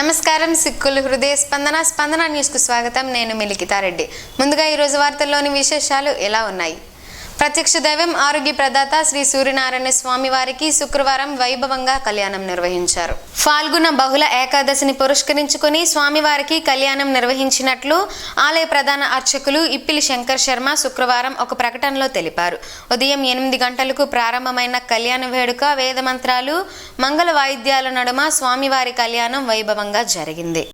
నమస్కారం సిక్కుల హృదయ స్పందన న్యూస్ కు స్వాగతం. నేను మిలికితా రెడ్డి. ముందుగా ఈ రోజు వార్తల్లోని విశేషాలు ఎలా ఉన్నాయి. ప్రత్యక్ష దైవం ఆరోగ్య ప్రదాత శ్రీ సూర్యనారాయణ స్వామి వారికి శుక్రవారం వైభవంగా కళ్యాణం నిర్వహించారు. ఫాల్గుణ బహుళ ఏకాదశిని పురస్కరించుకుని స్వామివారికి కళ్యాణం నిర్వహించినట్లు ఆలయ ప్రధాన అర్చకులు ఇప్పిలి శంకర్ శర్మ శుక్రవారం ఒక ప్రకటనలో తెలిపారు. ఉదయం 8 గంటలకు ప్రారంభమైన కళ్యాణ వేడుక వేద మంత్రాలు మంగళ వాయిద్యాల నడుమ స్వామివారి కళ్యాణం వైభవంగా జరిగింది.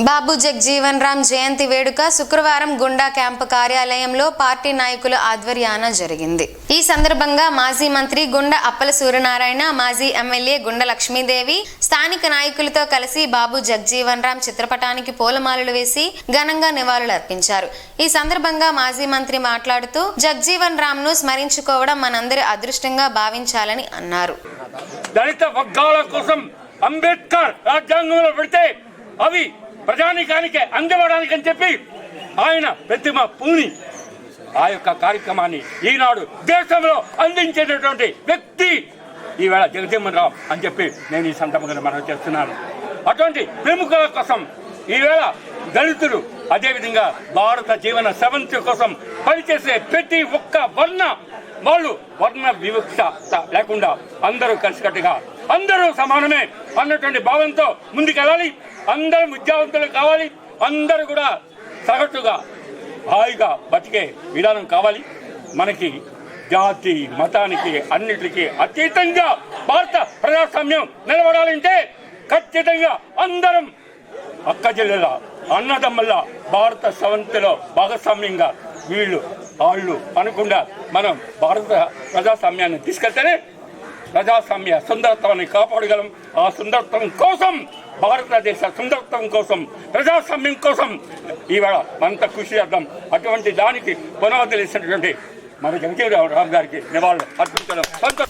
బాబు జగ్జీవన్ రామ్ జయంతి వేడుక శుక్రవారం గుండా క్యాంపు కార్యాలయంలో పార్టీ నాయకుల ఆధ్వర్యాన జరిగింది. ఈ సందర్భంగా మాజీ మంత్రి గుండా అప్పల సూర్యనారాయణ, మాజీ ఎమ్మెల్యే గుండా లక్ష్మీదేవి స్థానిక నాయకులతో కలిసి బాబు జగ్జీవన్ రామ్ చిత్రపటానికి పూలమాలలు వేసి ఘనంగా నివాళులర్పించారు. ఈ సందర్భంగా మాజీ మంత్రి మాట్లాడుతూ జగ్జీవన్ రామ్ ను స్మరించుకోవడం మనందరి అదృష్టంగా భావించాలని అన్నారు. దళిత వర్గాల కోసం అంబేద్కర్ రాజ్యాంగంలో పెడితే అవి ప్రజానీకానికి అందివ్వడానికి అని చెప్పి ఆయన ప్రతిమ పూని ఆ యొక్క కార్యక్రమాన్ని ఈనాడు దేశంలో అందించేటటువంటి వ్యక్తి ఈవేళ జగజీవన్ రామ్ అని చెప్పి నేను ఈ సందర్భంగా మనం చేస్తున్నాను. అటువంటి ప్రముఖుల కోసం ఈవేళ దళితులు అదేవిధంగా భారత జీవన సవంతి కోసం పనిచేసే ప్రతి ఒక్క వాళ్ళు వర్ణ వివక్ష లేకుండా అందరూ కలిసికట్టుగా అందరూ సమానమే అన్నటువంటి భావంతో ముందుకెళ్ళాలి. అందరూ విద్యావంతులు కావాలి. అందరూ కూడా సగటుగా హాయిగా బతికే విధానం కావాలి. మనకి జాతి మతానికి అన్నిటికీ అతీతంగా భారత ప్రజాస్వామ్యం నిలబడాలంటే ఖచ్చితంగా అందరం అక్క చెల్లెల అన్నదమ్మల భారత సవంతిలో భాగస్వామ్యంగా వాళ్ళు అనకుండా మనం భారత ప్రజాస్వామ్యాన్ని తీసుకెళ్తేనే ప్రజాస్వామ్య సుందరత్వాన్ని కాపాడగలం. ఆ సుందరత్వం కోసం, భారతదేశ సుందరత్వం కోసం, ప్రజాస్వామ్యం కోసం ఈవేళ అంత కృషి చేద్దాం. అటువంటి దానికి పునరుద్ధరించినటువంటి మన జగజీవన్ రామ్ గారికి నివాళులు అర్పించడం.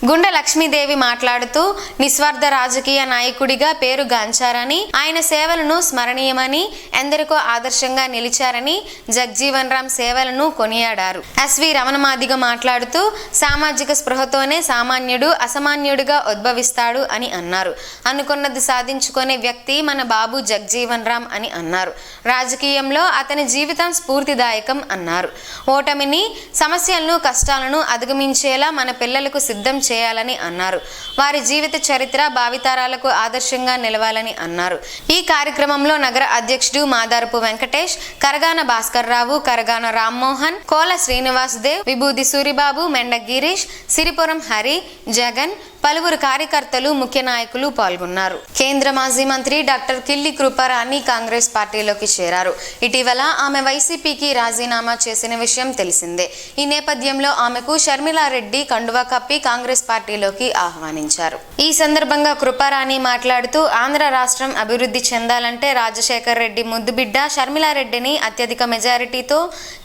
గుండా లక్ష్మీదేవి మాట్లాడుతూ నిస్వార్థ రాజకీయ నాయకుడిగా పేరు గాంచారని, ఆయన సేవలను స్మరణీయమని, ఎందరికో ఆదర్శంగా నిలిచారని, జగ్జీవన్ రామ్ సేవలను కొనియాడారు. ఎస్వి రమణమాదిగ మాట్లాడుతూ సామాజిక స్పృహతోనే సామాన్యుడు అసామాన్యుడిగా ఉద్భవిస్తాడు అని అన్నారు. అనుకున్నది సాధించుకునే వ్యక్తి మన బాబు జగ్జీవన్ రామ్ అని అన్నారు. రాజకీయంలో అతని జీవితం స్ఫూర్తిదాయకం అన్నారు. ఓటమిని, సమస్యలను, కష్టాలను అధిగమించేలా మన పిల్లలకు సిద్ధం చేయాలని అన్నారు. వారి జీవిత చరిత్ర భావితరాలకు ఆదర్శంగా నిలవాలని అన్నారు. ఈ కార్యక్రమంలో నగర అధ్యక్షుడు మాదారపు వెంకటేష్, కరగాన భాస్కర్ రావు, కరగాన రామ్మోహన్, కోల శ్రీనివాస్ దేవ్, విభూది సూరిబాబు, మెండ గిరీష్, సిరిపురం హరి, జగన్, పలువురు కార్యకర్తలు, ముఖ్య నాయకులు పాల్గొన్నారు. కేంద్ర మాజీ మంత్రి డాక్టర్ కిల్లి కృపారాణి కాంగ్రెస్ పార్టీలోకి చేరారు. ఇటీవల ఆమె వైసీపీకి రాజీనామా చేసిన విషయం తెలిసిందే. ఈ నేపథ్యంలో ఆమెకు షర్మిలారెడ్డి కండువా కప్పి కాంగ్రెస్ పార్టీలోకి ఆహ్వానించారు. ఈ సందర్భంగా కృపారాణి మాట్లాడుతూ ఆంధ్ర రాష్ట్రం అభివృద్ధి చెందాలంటే రాజశేఖర్ రెడ్డి ముద్దుబిడ్డ షర్మిలారెడ్డిని అత్యధిక మెజారిటీతో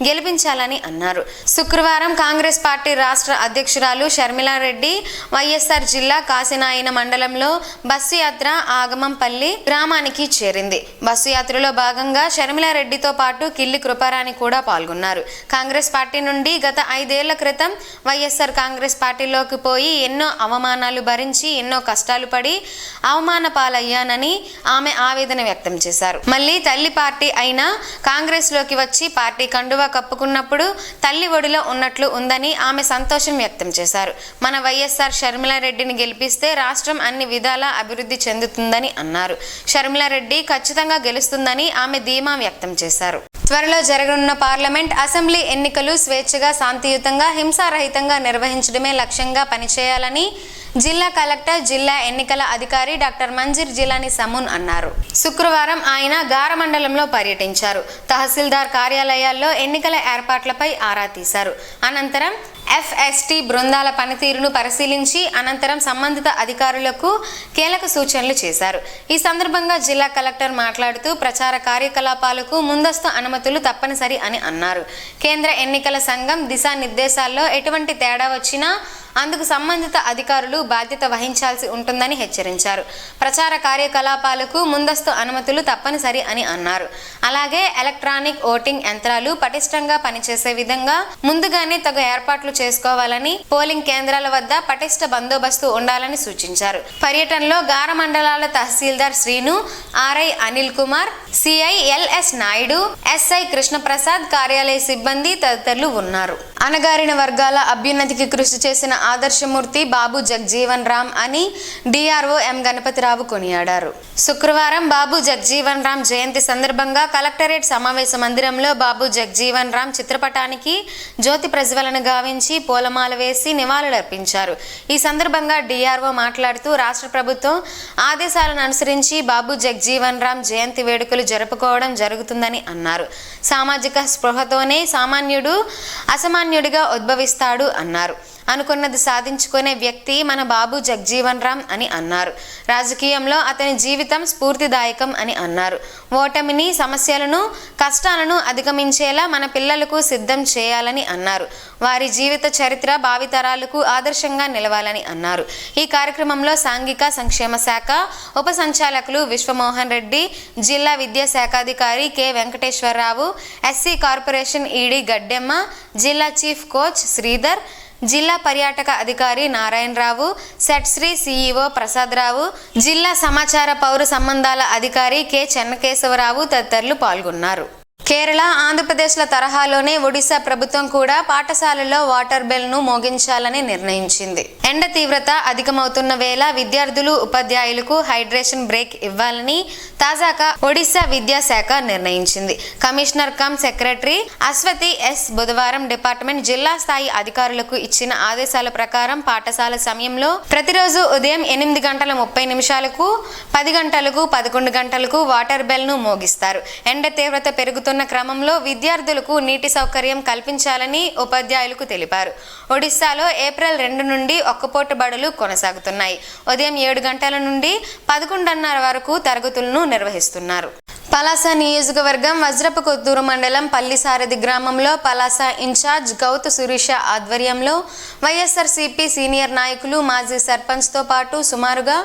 గెలిపించాలని అన్నారు. శుక్రవారం కాంగ్రెస్ పార్టీ రాష్ట్ర అధ్యక్షురాలు షర్మిలారెడ్డి వైఎస్ఆర్ జిల్లా కాశీనాయన మండలంలో బస్సు యాత్ర ఆగమంపల్లి గ్రామానికి చేరింది. బస్సు యాత్రలో భాగంగా షర్మిలారెడ్డితో పాటు కిల్లి కృపారాణి కూడా పాల్గొన్నారు. కాంగ్రెస్ పార్టీ నుండి గత 5 ఏళ్ల క్రితం వైఎస్ఆర్ కాంగ్రెస్ పార్టీలోకి పోయి ఎన్నో అవమానాలు భరించి ఎన్నో కష్టాలు పడి అవమాన పాలయ్యానని ఆమె ఆవేదన వ్యక్తం చేశారు. మళ్ళీ తల్లి పార్టీ అయిన కాంగ్రెస్ లోకి వచ్చి పార్టీ కండువా కప్పుకున్నప్పుడు తల్లి ఒడిలో ఉన్నట్లు ఉందని ఆమె సంతోషం వ్యక్తం చేశారు. మన వైఎస్ఆర్ షర్మిలారెడ్డిని గెలిపిస్తే రాష్ట్రం అన్ని విధాలా అభివృద్ధి చెందుతుందని అన్నారు. షర్మిలారెడ్డి ఖచ్చితంగా గెలుస్తుందని ఆమె ధీమా వ్యక్తం చేశారు. త్వరలో జరగనున్న పార్లమెంట్, అసెంబ్లీ ఎన్నికలు స్వేచ్ఛగా, శాంతియుతంగా, హింసారహితంగా నిర్వహించడమే లక్ష్యంగా పనిచేయాలని జిల్లా కలెక్టర్, జిల్లా ఎన్నికల అధికారి డాక్టర్ మంజీర్ జిలానీ సమూన్ అన్నారు. శుక్రవారం ఆయన గార మండలంలో పర్యటించారు. తహసీల్దార్ కార్యాలయాల్లో ఎన్నికల ఏర్పాట్లపై ఆరా తీశారు. అనంతరం ఎఫ్ఎస్టీ బృందాల పనితీరును పరిశీలించి అనంతరం సంబంధిత అధికారులకు కీలక సూచనలు చేశారు. ఈ సందర్భంగా జిల్లా కలెక్టర్ మాట్లాడుతూ ప్రచార కార్యకలాపాలకు ముందస్తు అనుమతులు తప్పనిసరి అని అన్నారు. కేంద్ర ఎన్నికల సంఘం దిశానిర్దేశాల్లో ఎటువంటి తేడా వచ్చినా అందుకు సంబంధిత అధికారులు బాధ్యత వహించాల్సి ఉంటుందని హెచ్చరించారు. ప్రచార కార్యకలాపాలకు ముందస్తు అనుమతులు తప్పనిసరి అని అన్నారు. అలాగే ఎలక్ట్రానిక్ ఓటింగ్ యంత్రాలు పటిష్టంగా పనిచేసే విధంగా ముందుగానే తగు ఏర్పాట్లు చేసుకోవాలని, పోలింగ్ కేంద్రాల వద్ద పటిష్ట బందోబస్తు ఉండాలని సూచించారు. పర్యటనలో గార మండలాల తహసీల్దార్ Srinu, RI Anil Kumar, CI LS Naidu, SI Krishnaprasad, కార్యాలయ సిబ్బంది తదితరులు ఉన్నారు. అణగారిన వర్గాల అభ్యున్నతికి కృషి చేసిన ఆదర్శమూర్తి బాబు జగ్జీవన్ రామ్ అని డిఆర్ఓ ఎం గణపతిరావు కొనియాడారు. శుక్రవారం బాబు జగ్జీవన్ రామ్ జయంతి సందర్భంగా కలెక్టరేట్ సమావేశ మందిరంలో బాబు జగ్జీవన్ రామ్ చిత్రపటానికి జ్యోతి ప్రజ్వలన గావించి పూలమాల వేసి నివాళులర్పించారు. ఈ సందర్భంగా డిఆర్ఓ మాట్లాడుతూ రాష్ట్ర ప్రభుత్వం ఆదేశాలను అనుసరించి బాబు జగ్జీవన్ రామ్ జయంతి వేడుకలు జరుపుకోవడం జరుగుతుందని అన్నారు. సామాజిక స్పృహతోనే సామాన్యుడు అసామాన్యుడిగా ఉద్భవిస్తాడు అన్నారు. అనుకున్నది సాధించుకునే వ్యక్తి మన బాబు జగ్జీవన్ రామ్ అని అన్నారు. రాజకీయంలో అతని జీవితం స్ఫూర్తిదాయకం అని అన్నారు. ఓటమిని, సమస్యలను, కష్టాలను అధిగమించేలా మన పిల్లలకు సిద్ధం చేయాలని అన్నారు. వారి జీవిత చరిత్ర భావితరాలకు ఆదర్శంగా నిలవాలని అన్నారు. ఈ కార్యక్రమంలో సాంఘిక సంక్షేమ శాఖ ఉప సంచాలకులు విశ్వమోహన్ రెడ్డి, జిల్లా విద్యాశాఖాధికారి K Venkateswararao, SC corporation ED Gaddemma, జిల్లా చీఫ్ కోచ్ శ్రీధర్, జిల్లా పర్యాటక అధికారి నారాయణరావు, సెట్శ్రీ సిఇఓ ప్రసాదరావు, జిల్లా సమాచార పౌర సంబంధాల అధికారి కె చెన్నకేశవరావు తదితరులు పాల్గొన్నారు. కేరళ, ఆంధ్రప్రదేశ్ల తరహాలోనే ఒడిశా ప్రభుత్వం కూడా పాఠశాలల్లో వాటర్ బెల్ను మోగించాలని నిర్ణయించింది. ఎండ తీవ్రత అధికమవుతున్న వేళ విద్యార్థులు, ఉపాధ్యాయులకు హైడ్రేషన్ బ్రేక్ ఇవ్వాలని తాజాగా ఒడిశా విద్యాశాఖ నిర్ణయించింది. Commissioner cum secretary Ashwathi S బుధవారం డిపార్ట్మెంట్ జిల్లా స్థాయి అధికారులకు ఇచ్చిన ఆదేశాల ప్రకారం పాఠశాల సమయంలో ప్రతిరోజు ఉదయం 8:30 10 గంటలకు 11 గంటలకు వాటర్ బెల్ను మోగిస్తారు. ఎండ తీవ్రత పెరుగుతున్న క్రమంలో విద్యార్థులకు నీటి సౌకర్యం కల్పించాలని ఉపాధ్యాయులకు తెలిపారు. ఒడిశాలో ఏప్రిల్ 2 నుండి ఒక్కపూట బడులు కొనసాగుతున్నాయి. ఉదయం 7 గంటల నుండి 11:30 వరకు తరగతులను నిర్వహిస్తున్నారు. పలాస నియోజకవర్గం వజ్రపు కొత్తూరు మండలం పల్లిసారథి గ్రామంలో పలాస ఇన్ఛార్జ్ గౌతు సురీష ఆధ్వర్యంలో వైఎస్ఆర్సీపీ సీనియర్ నాయకులు, మాజీ సర్పంచ్తో పాటు సుమారుగా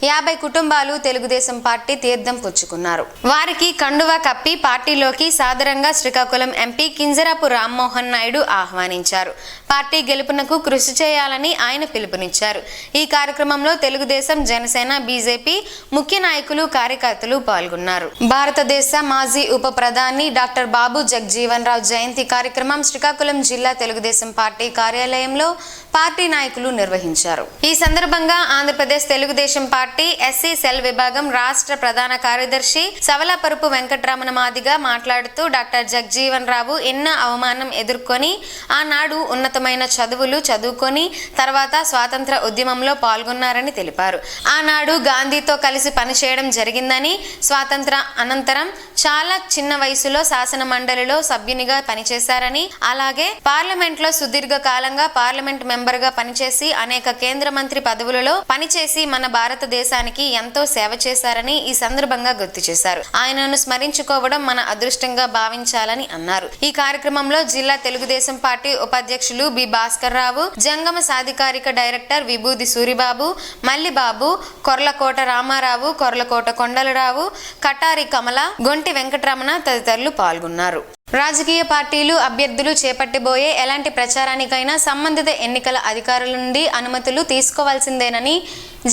50 కుటుంబాలు తెలుగుదేశం పార్టీ తీర్థం పుచ్చుకున్నారు. వారికి కండువా కప్పి పార్టీలోకి సాదరంగా శ్రీకాకుళం ఎంపీ కింజరాపు రామ్మోహన్ నాయుడు ఆహ్వానించారు. పార్టీ గెలుపునకు కృషి చేయాలని ఆయన పిలుపునిచ్చారు. ఈ కార్యక్రమంలో తెలుగుదేశం, జనసేన, బీజేపీ ముఖ్య నాయకులు, కార్యకర్తలు పాల్గొన్నారు. భారతదేశ మాజీ ఉప ప్రధాని డాక్టర్ బాబు జగ్జీవన్ రావు జయంతి కార్యక్రమం శ్రీకాకుళం జిల్లా తెలుగుదేశం పార్టీ కార్యాలయంలో పార్టీ నాయకులు నిర్వహించారు. ఈ సందర్భంగా Andhra Pradesh Telugu Desam party SC cell విభాగం రాష్ట్ర ప్రధాన కార్యదర్శి సవలపరుపు వెంకటరమణ మాదిగా మాట్లాడుతూ డాక్టర్ జగ్జీవన్ రావు ఎన్నో అవమానం ఎదుర్కొని ఆనాడు ఉన్నతమైన చదువులు చదువుకొని తర్వాత స్వాతంత్ర ఉద్యమంలో పాల్గొన్నారని తెలిపారు. ఆనాడు గాంధీతో కలిసి పనిచేయడం జరిగిందని, స్వాతంత్ర అనంతరం చాలా చిన్న వయసులో శాసన మండలిలో సభ్యునిగా పనిచేశారని, అలాగే పార్లమెంట్ లో సుదీర్ఘ కాలంగా పార్లమెంట్ మెంబర్ గా పనిచేసి అనేక కేంద్ర మంత్రి పదవులలో పనిచేసి మన భారతదేశానికి ఎంతో సేవ చేశారని ఈ సందర్భంగా గుర్తు చేశారు. ఆయనను స్మరించుకోవడం మన అదృష్టంగా భావించాలని అన్నారు. ఈ కార్యక్రమంలో జిల్లా తెలుగుదేశం పార్టీ ఉపాధ్యక్షులు బి భాస్కర్ రావు, జంగమ సాధికారిక డైరెక్టర్ విభూది సూరిబాబు, మల్లిబాబు, కొర్లకోట రామారావు, కొర్లకోట కొండలరావు, కటారి కమల, గొంటి వెంకటరమణ తదితరులు పాల్గొన్నారు. రాజకీయ పార్టీలు అభ్యర్థులు చేపట్టబోయే ఎలాంటి ప్రచారానికైనా సంబంధిత ఎన్నికల అధికారుల నుండి అనుమతులు తీసుకోవాల్సిందేనని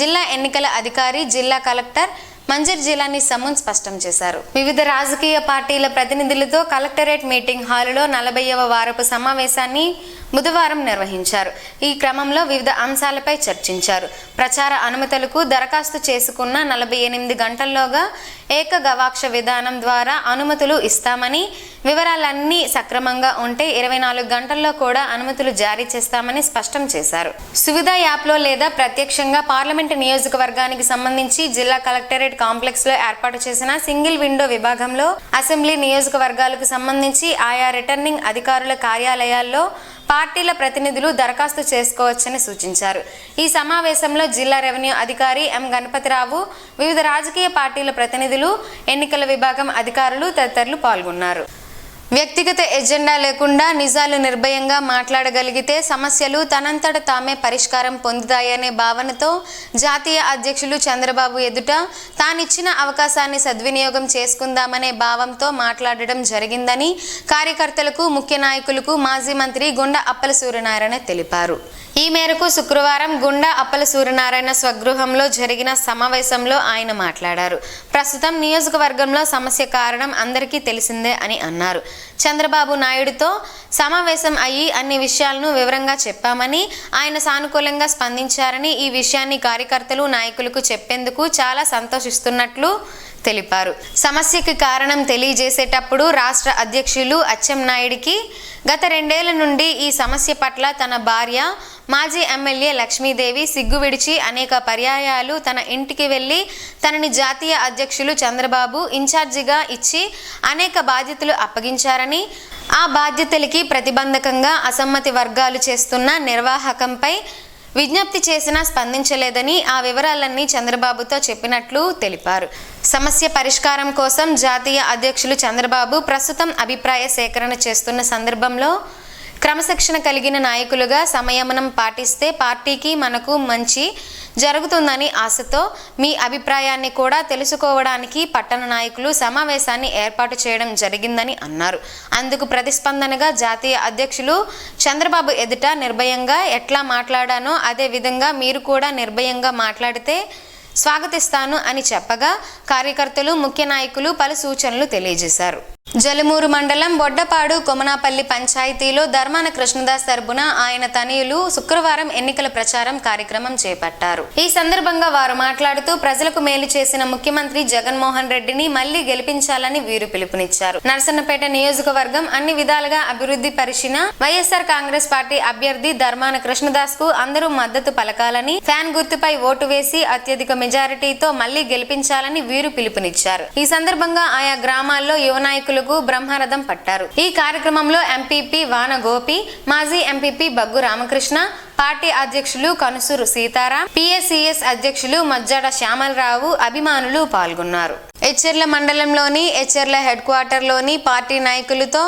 జిల్లా ఎన్నికల అధికారి, జిల్లా కలెక్టర్ మంజర్ జిలానీ సమూన్ స్పష్టం చేశారు. వివిధ రాజకీయ పార్టీల ప్రతినిధులతో కలెక్టరేట్ మీటింగ్ హాలులో 40వ వారపు సమావేశాన్ని బుధవారం నిర్వహించారు. ఈ క్రమంలో వివిధ అంశాలపై చర్చించారు. ప్రచార అనుమతులకు దరఖాస్తు చేసుకున్న 48 గంటల్లోగా ఏకగవాక్ష విధానం ద్వారా అనుమతులు ఇస్తామని, వివరాలన్నీ సక్రమంగా ఉంటే 24 గంటల్లో కూడా అనుమతులు జారీ చేస్తామని స్పష్టం చేశారు. సువిధా యాప్లో లేదా ప్రత్యక్షంగా పార్లమెంటు నియోజకవర్గానికి సంబంధించి జిల్లా కలెక్టరేట్ కాంప్లెక్స్ లో ఏర్పాటు చేసిన సింగిల్ విండో విభాగంలో అసెంబ్లీ నియోజకవర్గాలకు సంబంధించి ఆయా రిటర్నింగ్ అధికారుల కార్యాలయాల్లో పార్టీల ప్రతినిధులు దరఖాస్తు చేసుకోవచ్చని సూచించారు. ఈ సమావేశంలో జిల్లా రెవెన్యూ అధికారి ఎం గణపతిరావు, వివిధ రాజకీయ పార్టీల ప్రతినిధులు, ఎన్నికల విభాగం అధికారులు తదితరులు పాల్గొన్నారు. వ్యక్తిగత ఎజెండా లేకుండా నిజాలు నిర్భయంగా మాట్లాడగలిగితే సమస్యలు తనంతట తామే పరిష్కారం పొందుతాయనే భావనతో జాతీయ అధ్యక్షులు చంద్రబాబు ఎదుట తానిచ్చిన అవకాశాన్ని సద్వినియోగం చేసుకుందామనే భావంతో మాట్లాడడం జరిగిందని కార్యకర్తలకు, ముఖ్య నాయకులకు మాజీ మంత్రి గుండా అప్పల సూర్యనారాయణ తెలిపారు. ఈ మేరకు శుక్రవారం గుండా అప్పల సూర్యనారాయణ స్వగృహంలో జరిగిన సమావేశంలో ఆయన మాట్లాడారు. ప్రస్తుతం నియోజకవర్గంలో సమస్య కారణం అందరికీ తెలిసిందే అని అన్నారు. చంద్రబాబు నాయుడుతో సమావేశం అయ్యి అన్ని విషయాలను వివరంగా చెప్పామని, ఆయన సానుకూలంగా స్పందించారని, ఈ విషయాన్ని కార్యకర్తలు, నాయకులకు చెప్పేందుకు చాలా సంతోషిస్తున్నట్లు తెలిపారు. సమస్యకి కారణం తెలియజేసేటప్పుడు రాష్ట్ర అధ్యక్షులు అచ్చెన్నాయుడికి గత 2 ఏళ్ల నుండి ఈ సమస్య పట్ల తన భార్య, మాజీ ఎమ్మెల్యే లక్ష్మీదేవి సిగ్గు విడిచి అనేక పర్యాయాలు తన ఇంటికి వెళ్లి తనని జాతీయ అధ్యక్షులు చంద్రబాబు ఇన్ఛార్జిగా ఇచ్చి అనేక బాధ్యతలు అప్పగించారని, ఆ బాధ్యతలకి ప్రతిబంధకంగా అసమ్మతి వర్గాలు చేస్తున్న నిర్వాహకంపై విజ్ఞప్తి చేసినా స్పందించలేదని, ఆ వివరాలన్నీ చంద్రబాబుతో చెప్పినట్లు తెలిపారు. సమస్య పరిష్కారం కోసం జాతీయ అధ్యక్షులు చంద్రబాబు ప్రస్తుతం అభిప్రాయ సేకరణ చేస్తున్న సందర్భంలో క్రమశిక్షణ కలిగిన నాయకులుగా సంయమనం పాటిస్తే పార్టీకి, మనకు మంచి జరుగుతుందని ఆశతో మీ అభిప్రాయాన్ని కూడా తెలుసుకోవడానికి పట్టణ నాయకులు సమావేశాన్ని ఏర్పాటు చేయడం జరిగిందని అన్నారు. అందుకు ప్రతిస్పందనగా జాతీయ అధ్యక్షులు చంద్రబాబు ఎదుట నిర్భయంగా ఎట్లా మాట్లాడానో అదే విధంగా మీరు కూడా నిర్భయంగా మాట్లాడితే స్వాగతిస్తాను అని చెప్పగా కార్యకర్తలు, ముఖ్య నాయకులు పలు సూచనలు తెలియజేశారు. జలమూరు మండలం బొడ్డపాడు కొమనాపల్లి పంచాయతీలో ధర్మాన కృష్ణదాస్ తరపున ఆయన తనయులు శుక్రవారం ఎన్నికల ప్రచారం కార్యక్రమం చేపట్టారు. ఈ సందర్భంగా వారు మాట్లాడుతూ ప్రజలకు మేలు చేసిన ముఖ్యమంత్రి జగన్మోహన్ రెడ్డిని మళ్లీ గెలిపించాలని వీరు పిలుపునిచ్చారు. నరసన్నపేట నియోజకవర్గం అన్ని విధాలుగా అభివృద్ధి పరిచిన వైఎస్ఆర్ కాంగ్రెస్ పార్టీ అభ్యర్థి ధర్మాన కృష్ణదాస్ కు అందరూ మద్దతు పలకాలని, ఫ్యాన్ గుర్తుపై ఓటు వేసి అత్యధిక మెజారిటీతో మళ్లీ గెలిపించాలని వీరు పిలుపునిచ్చారు. ఈ సందర్భంగా ఆయా గ్రామాల్లో యువ నాయకులు బ్రహ్మరథం పట్టారు. ఈ కార్యక్రమంలో ఎంపీపీ వాన గోపి, మాజీ ఎంపీపీ బగ్గు రామకృష్ణ, పార్టీ అధ్యక్షులు కనుసూరు సీతారాం, పిఎస్సిఎస్ అధ్యక్షులు మజ్జాడ శ్యామలరావు, అభిమానులు పాల్గొన్నారు. ఎచ్చెర్ల మండలంలోని ఎచ్చెర్ల హెడ్ క్వార్టర్లోని పార్టీ నాయకులతో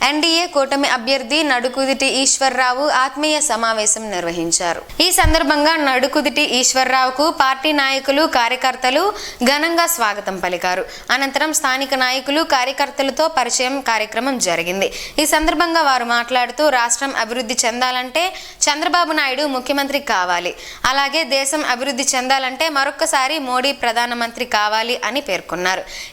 ఎన్డీఏ కూటమి అభ్యర్థి నడుకుదిటి ఈశ్వర్రావు ఆత్మీయ సమావేశం నిర్వహించారు. ఈ సందర్భంగా నడుకుదిటి ఈశ్వర్రావుకు పార్టీ నాయకులు, కార్యకర్తలు ఘనంగా స్వాగతం పలికారు. అనంతరం స్థానిక నాయకులు, కార్యకర్తలతో పరిచయం కార్యక్రమం జరిగింది. ఈ సందర్భంగా వారు మాట్లాడుతూ రాష్ట్రం అభివృద్ధి చెందాలంటే చంద్రబాబు నాయుడు ముఖ్యమంత్రి కావాలి, అలాగే దేశం అభివృద్ధి చెందాలంటే మరొక్కసారి మోడీ ప్రధానమంత్రి కావాలి అని పేర్కొన్నారు.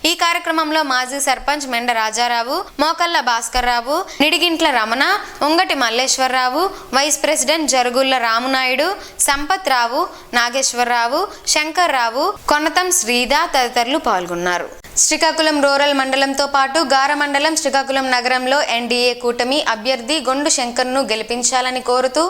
ఈ కార్యక్రమంలో మాజీ సర్పంచ్ మెండ రాజారావు, మోకల్ల భాస్కర్ రావు, నిడిగింట్ల రమణ, ఉంగటి మల్లేశ్వరరావు, వైస్ ప్రెసిడెంట్ జరుగుళ్ల రామునాయుడు, సంపత్ రావు, నాగేశ్వరరావు, శంకర్ రావు, కొనతం శ్రీదా తదితరులు పాల్గొన్నారు. శ్రీకాకుళం రూరల్ మండలంతో పాటు గార మండలం, శ్రీకాకుళం నగరంలో ఎన్డీఏ కూటమి అభ్యర్థి గొండు శంకర్ను గెలిపించాలని కోరుతూ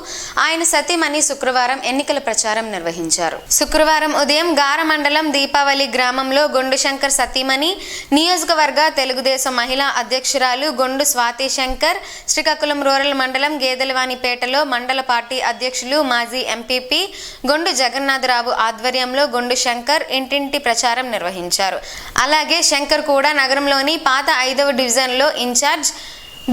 ఆయన సతీమణి శుక్రవారం ఎన్నికల ప్రచారం నిర్వహించారు. శుక్రవారం ఉదయం గార మండలం దీపావళి గ్రామంలో గొండు శంకర్ సతీమణి, నియోజకవర్గ తెలుగుదేశం మహిళా అధ్యక్షురాలు గొండు స్వాతి శంకర్, శ్రీకాకుళం రూరల్ మండలం గేదెలవానిపేటలో మండల పార్టీ అధ్యక్షులు మాజీ ఎంపీపీ గొండు జగన్నాథరావు ఆధ్వర్యంలో గొండు శంకర్ ఇంటింటి ప్రచారం నిర్వహించారు. అలాగే శంకర్ కూడా నగరంలోని పాత 5వ డివిజన్లో ఇన్ఛార్జ్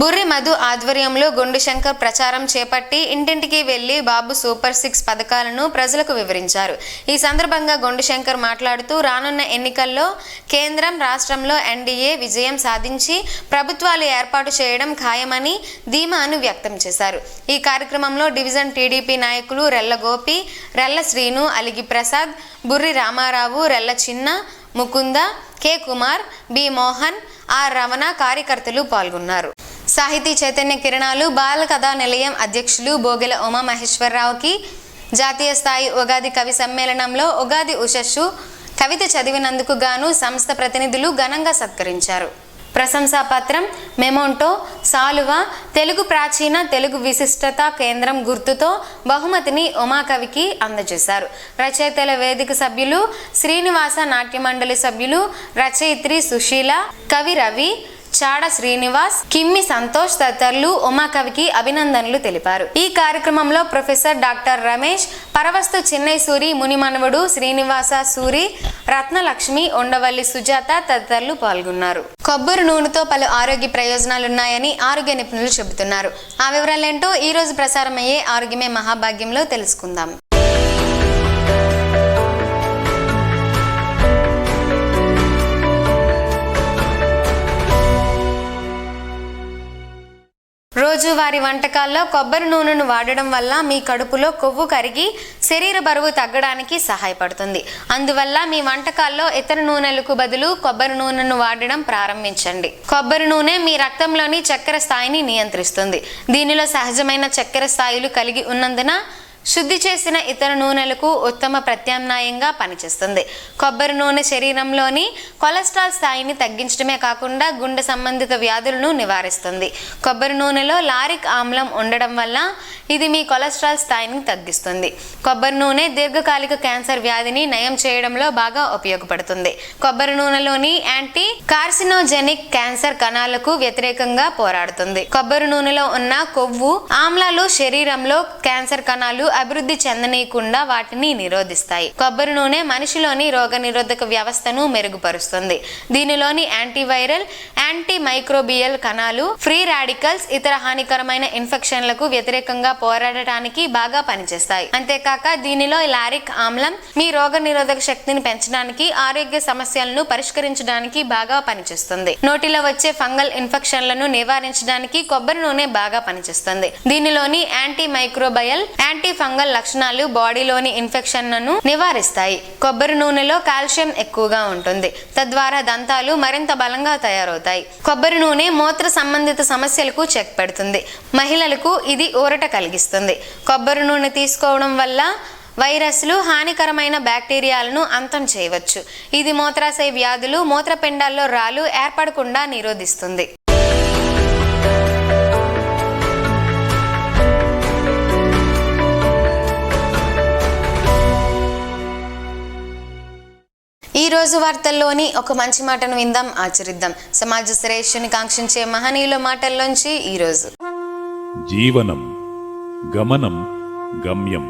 బుర్రి మధు ఆధ్వర్యంలో గొండు శంకర్ ప్రచారం చేపట్టి ఇంటింటికి వెళ్లి బాబు సూపర్ 6 పథకాలను ప్రజలకు వివరించారు. ఈ సందర్భంగా గొండు శంకర్ మాట్లాడుతూ రానున్న ఎన్నికల్లో కేంద్రం, రాష్ట్రంలో ఎన్డీఏ విజయం సాధించి ప్రభుత్వాలు ఏర్పాటు చేయడం ఖాయమని ధీమాను వ్యక్తం చేశారు. ఈ కార్యక్రమంలో డివిజన్ టీడీపీ నాయకులు రెల్ల గోపి, రెల్ల శ్రీను, అలిగి Prasad, Burri Ramarao, Rella Chinna, Mukunda, K Kumar, B Mohan, R Ramana కార్యకర్తలు పాల్గొన్నారు. సాహితీ చైతన్య కిరణాలు బాల కథా నిలయం అధ్యక్షులు బోగెల ఉమామహేశ్వరరావుకి జాతీయ స్థాయి ఉగాది కవి సమ్మేళనంలో ఉగాది ఉషస్సు కవిత చదివినందుకు గాను సంస్థ ప్రతినిధులు ఘనంగా సత్కరించారు. ప్రశంసా పత్రం, మెమోంటో, సాలువ, తెలుగు ప్రాచీన తెలుగు విశిష్టత కేంద్రం గుర్తుతో బహుమతిని ఉమాకవికి అందజేశారు. రచయితల వేదిక సభ్యులు శ్రీనివాస నాట్య మండలి సభ్యులు, రచయిత్రి సుశీల, కవి రవి, చాడ శ్రీనివాస్, కిమ్మి సంతోష్ తదితరులు ఉమాకవికి అభినందనలు తెలిపారు. ఈ కార్యక్రమంలో ప్రొఫెసర్ డాక్టర్ రమేష్, పరవస్తు చెన్నై సూరి, మునిమనవడు శ్రీనివాస సూరి, రత్నలక్ష్మి, ఉండవల్లి సుజాత తదితరులు పాల్గొన్నారు. కొబ్బరి నూనెతో పలు ఆరోగ్య ప్రయోజనాలున్నాయని ఆరోగ్య నిపుణులు చెబుతున్నారు. ఆ వివరాలేంటో ఈ రోజు ప్రసారమయ్యే ఆరోగ్యమే మహాభాగ్యంలో తెలుసుకుందాం. రోజువారీ వంటకాల్లో కొబ్బరి నూనెను వాడడం వల్ల మీ కడుపులో కొవ్వు కరిగి శరీర బరువు తగ్గడానికి సహాయపడుతుంది. అందువల్ల మీ వంటకాల్లో ఇతర నూనెలకు బదులు కొబ్బరి నూనెను వాడడం ప్రారంభించండి. కొబ్బరి నూనె మీ రక్తంలోని చక్కెర స్థాయిని నియంత్రిస్తుంది. దీనిలో సహజమైన చక్కెర స్థాయిలు కలిగి ఉన్నందున శుద్ధి చేసిన ఇతర నూనెలకు ఉత్తమ ప్రత్యామ్నాయంగా పనిచేస్తుంది. కొబ్బరి నూనె శరీరంలోని కొలెస్ట్రాల్ స్థాయిని తగ్గించడమే కాకుండా గుండె సంబంధిత వ్యాధులను నివారిస్తుంది. కొబ్బరి నూనెలో లారిక్ ఆమ్లం ఉండడం వల్ల ఇది మీ కొలెస్ట్రాల్ స్థాయిని తగ్గిస్తుంది. కొబ్బరి నూనె దీర్ఘకాలిక క్యాన్సర్ వ్యాధిని నయం చేయడంలో బాగా ఉపయోగపడుతుంది. కొబ్బరి నూనెలోని యాంటీ కార్సినోజెనిక్ క్యాన్సర్ కణాలకు వ్యతిరేకంగా పోరాడుతుంది. కొబ్బరి నూనెలో ఉన్న కొవ్వు ఆమ్లాలు శరీరంలో క్యాన్సర్ కణాలు అభివృద్ధి చెందనీయకుండా వాటిని నిరోధిస్తాయి. కొబ్బరి నూనె మనిషిలోని రోగనిరోధక వ్యవస్థను మెరుగుపరుస్తుంది. దీనిలోని యాంటీవైరల్, యాంటీ మైక్రోబియల్ కణాలు ఫ్రీ రాడికల్స్ ఇతర హానికరమైన ఇన్ఫెక్షన్లకు వ్యతిరేకంగా పోరాడటానికి బాగా పనిచేస్తాయి. అంతేకాక దీనిలో లారిక్ ఆమ్లం మీ రోగనిరోధక శక్తిని పెంచడానికి, ఆరోగ్య సమస్యలను పరిష్కరించడానికి బాగా పనిచేస్తుంది. నోటిలో వచ్చే ఫంగల్ ఇన్ఫెక్షన్లను నివారించడానికి కొబ్బరి నూనె బాగా పనిచేస్తుంది. దీనిలోని యాంటీ మైక్రోబయల్, యాంటీ ఫంగల్ లక్షణాలు బాడీలోని ఇన్ఫెక్షన్లను నివారిస్తాయి. కొబ్బరి నూనెలో కాల్షియం ఎక్కువగా ఉంటుంది. తద్వారా దంతాలు మరింత బలంగా తయారవుతాయి. కొబ్బరి నూనె మూత్ర సంబంధిత సమస్యలకు చెక్ పెడుతుంది. మహిళలకు ఇది ఊరట కలిగిస్తుంది. కొబ్బరి నూనె తీసుకోవడం వల్ల వైరస్లు, హానికరమైన బ్యాక్టీరియాలను అంతం చేయవచ్చు. ఇది మూత్రాశయ వ్యాధులు, మూత్రపిండాల్లో రాళ్ళు ఏర్పడకుండా నిరోధిస్తుంది. ఈ రోజు వార్తల్లోని ఒక మంచి మాటను విందాం, ఆచరిద్దాం. సమాజ శ్రేయస్సుని కాంక్షించే మహనీయుల మాటల్లోంచి ఈ రోజు. జీవనం గమనం గమ్యం.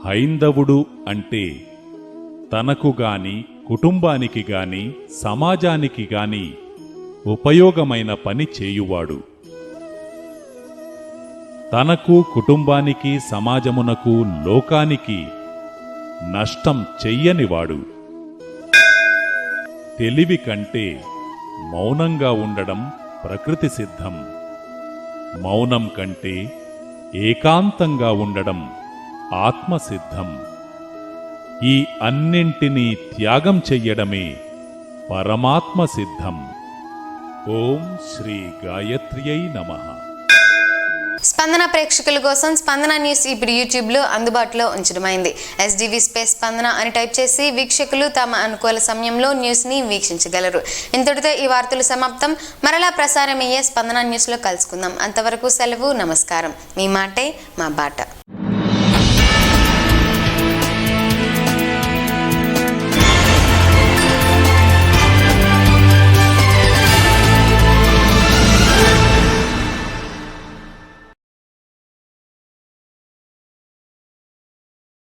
హైందవుడు అంటే తనకు గాని, కుటుంబానికి గాని, సమాజానికి గాని ఉపయోగమైన పని చేయువాడు. తనకు, కుటుంబానికి, సమాజమునకు, లోకానికి నష్టం చెయ్యనివాడు. తెలివి కంటే మౌనంగా ఉండడం ప్రకృతి సిద్ధం. మౌనం కంటే ఏకాంతంగా ఉండడం ఆత్మసిద్ధం. ఈ అన్నింటినీ త్యాగం చెయ్యడమే పరమాత్మ సిద్ధం. ఓం శ్రీ గాయత్ర్యై నమః. స్పందన ప్రేక్షకుల కోసం స్పందన న్యూస్ ఇప్పుడు యూట్యూబ్లో అందుబాటులో ఉంచడమైంది. SDV స్పేస్ స్పందన అని టైప్ చేసి వీక్షకులు తమ అనుకూల సమయంలో న్యూస్ని వీక్షించగలరు. ఇంతటితో ఈ వార్తలు సమాప్తం. మరలా ప్రసారమయ్యే స్పందన న్యూస్లో కలుసుకుందాం. అంతవరకు సెలవు, నమస్కారం. మీ మాటే మా బాట.